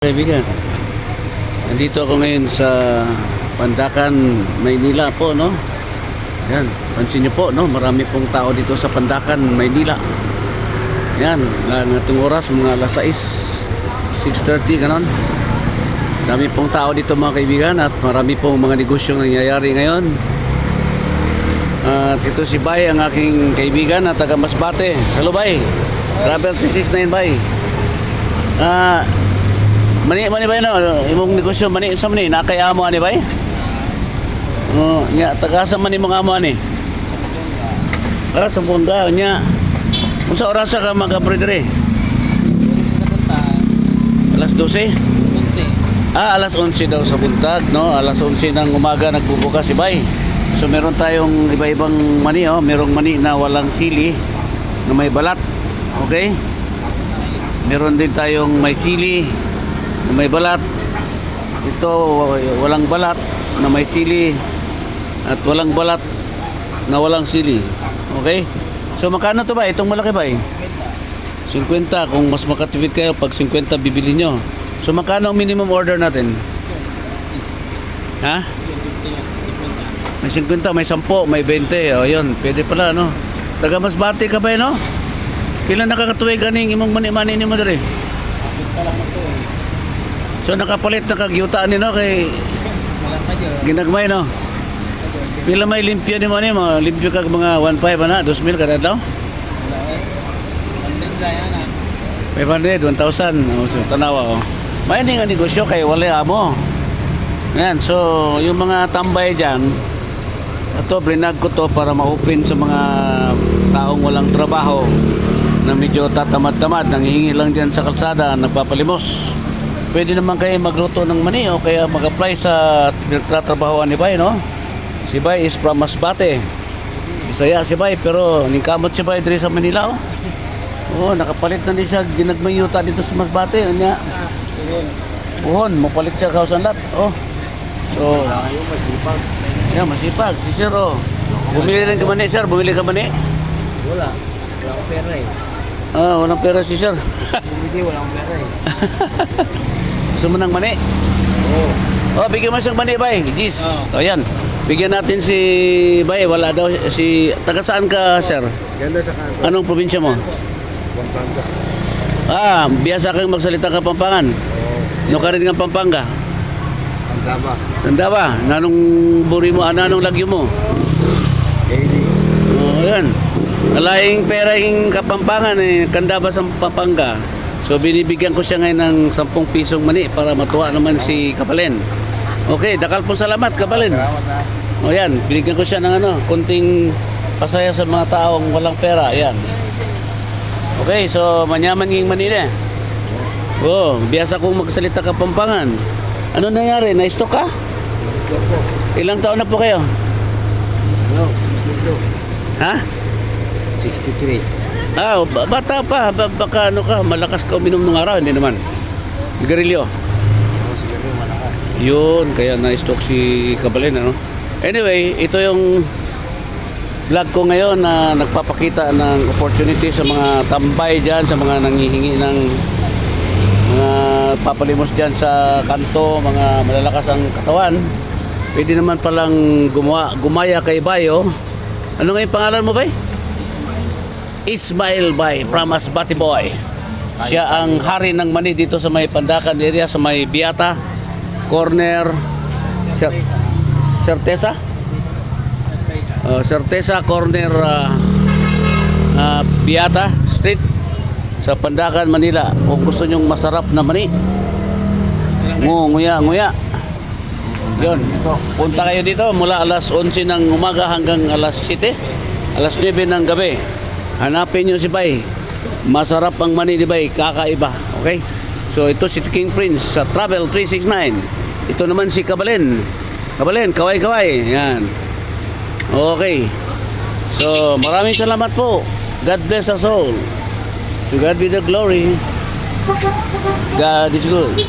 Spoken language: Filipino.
Kaibigan, nandito ako ngayon sa Pandacan, Maynila po, no? Yan, pansin niyo po, no? Marami pong tao dito sa Pandacan, Maynila. Yan, ang ating oras, mga alas 6, 6:30, ganon. Dami pong tao dito mga kaibigan at marami pong mga negosyong nangyayari ngayon. At ito si Bay, ang aking kaibigan na taga Masbate. Hello Bay, Travel 369 Bay. Mani ba yun, imong negosyo, mani sa mani, nakaya mo ani ba eh? Nya, taga sa mani mga amo ani? Sa Bungga, nya. Kung sa oras ka mag-abri dire? Alas 12? Alas 11 daw sa buntag, no? Alas 11 ng umaga nagbubukas si Bay. So meron tayong iba-ibang mani, oh. Merong mani na walang sili, na may balat. Okay? Meron din tayong may sili, na may balat. Ito walang balat na may sili at walang balat na walang sili. Okay? So magkano to ba? Itong malaki ba? 50. Kung mas makatipid kayo, pag 50 bibili nyo. So magkano ang minimum order natin? Ha? May 50, may 10, may 20. O yun, pwede pala, no? Taga Masbate ka ba, no? Pila nakakatuwig ganing imong mani-mani ni mo dere? So nakapalit na kagyutaan ni no kay ginagmay no. Pila may limpyo ni mo ni mo, limpyo kag mga 1.5 na, 2,000 kada daw. 500, 1,000. Oh, so tanawa oh. May nga negosyo kay wala amo. Yan, so yung mga tambay diyan, ito brinag ko to para ma-open sa mga taong walang trabaho na medyo tatamad-tamad, nanghihingi lang diyan sa kalsada, nagpapalimos. Pwede naman kayo magluto ng mani o kaya mag-apply sa trabahoan ni Bay, no? Si Bay is from Masbate. Isaya si Bay, pero ningkamot si Bay dito sa Manila, oh. Oh, nakapalit na din siya, ginagmayuta dito sa Masbate. Anya? Puhon, mapalit siya kausan lahat, oh. So, yeah, masipag. Si Sir, oh. Bumili rin ka mani, Sir? Bumili ka mani? Wala. Wala akong pera eh. Walang pera si Sir. Hindi, wala akong pera eh. Gusto mo ng mani? Oo. Oh, bigyan mo siyang mani, Bay. Jeez. Oh. O, yan. Bigyan natin si Bay. Wala daw si... Taga saan ka, Sir? Ganda sa kanto. Anong probinsya mo? Pampanga. Biasa kang magsalita ka Pampangan. Oo. No ka rin nga Pampanga. Tandama. Tanda ba? Nanong buri mo, nanong lagyo mo? Hailey. Oh, yan. Alaing pera yung Kapampangan eh. Kanda ba sa Pampanga? So binibigyan ko siya ngayon ng 10 pisong mani para matuwa naman si Kapalen. Okay, dakal po salamat Kapalen. Salamat na. O yan, binigyan ko siya ng kunting pasaya sa mga taong walang pera. Yan. Okay, so manyaman yung Manila. Oh, biasa kong magsalita Kapampangan. Ano nangyari? Na-stock ka? Ilang taon na po kayo? No, 62. Ha? 63. Bata pa. Baka ano ka, malakas ka uminom ng araw. Hindi naman. Sigarilyo. Oo, siguro malakas. Yun, kaya na-stock si Kabalen, ano? Anyway, ito yung vlog ko ngayon na nagpapakita ng opportunity sa mga tambay dyan, sa mga nanghihingi ng mga papalimos dyan sa kanto, mga malalakas ang katawan. Pwede naman palang gumaya kay Bayo. Ano nga yung pangalan mo, Bay? Ismail Bay, from Masbate Boy. Siya ang hari ng mani dito sa may Pandacan area, sa may Biata Corner, Certeza? Certeza Corner, Biata Street sa Pandacan, Manila. Kung gusto nyong masarap na mani, nguya. Yun, punta kayo dito mula alas 11 ng umaga hanggang alas 7, alas 9 ng gabi. Hanapin nyo si Bay. Masarap ang mani ni Bay, kakaiba. Okay? So ito si King Prince sa Travel 369. Ito naman si Kabalen. Kabalen, kaway. Yan. Okay. So maraming salamat po. God bless us all. To God be the glory. God is good.